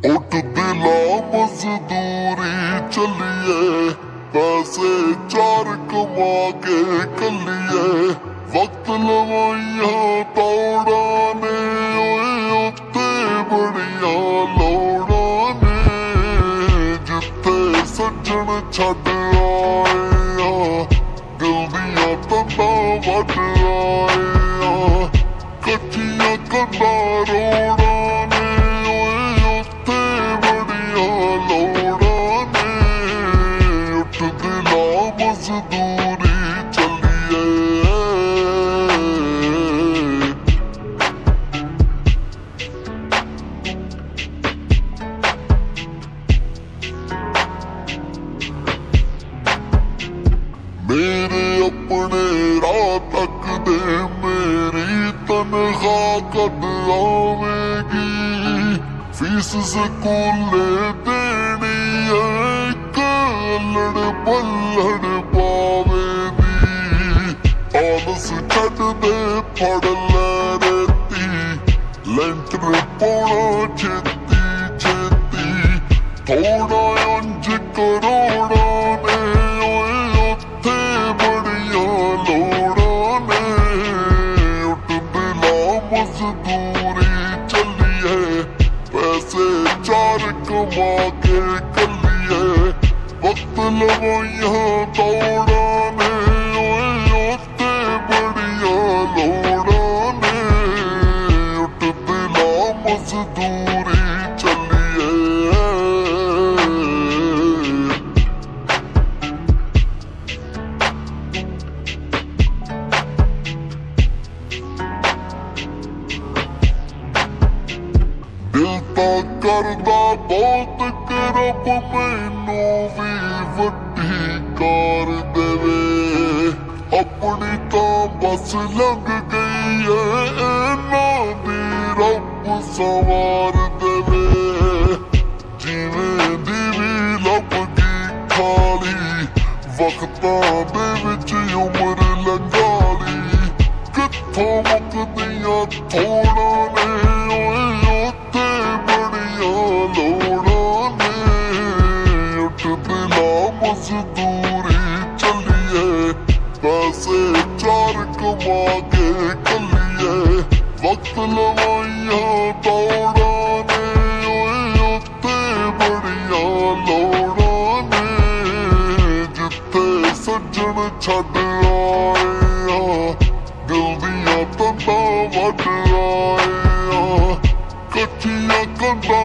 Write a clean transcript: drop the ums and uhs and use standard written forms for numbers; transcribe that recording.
उठ दिला मजदूरी चलिए, पैसे चार कमा के कलिए, वक्त लवाइया तोड़ाने उत्ते बड़िया लोड़ाने, जिथे सज्जन छड़ आए दिल दिया तंदा वट आए, कच्चियां कंधा रोड़ाने उत्ते बड़िया लोड़ाने, उठ दिला मजदूरी चलिए। मेरे अपने राह तक दे मेरी तनख्वाह कद आवेगी, फीस स्कूल देनी है कलड़ पलड़ पावे दी, आलस छड़ दे फड़ लै रेती, लैंटर पौना छेती छेती, थोड़ा अंज करोड़ा ने उत्थे बड़िया लोड़ा ने, उठ दिला मजदूरी चलिए, पैसे चार कमा के कलिए, वक्त लवाइया दौड़ाने उत्ते बड़िया लोड़ा ने, उठ दिला मजदूरी चलिए। दिल तां करदा बहुत कि रब मैनू भी वड्डी कार देवे, अपनी तां बस लंघ गई है इन्हां दी रब संवार देवे, जिवें दी भी लभगी खाली, वक्तां दे विच उमर लंघा ली, कित्थों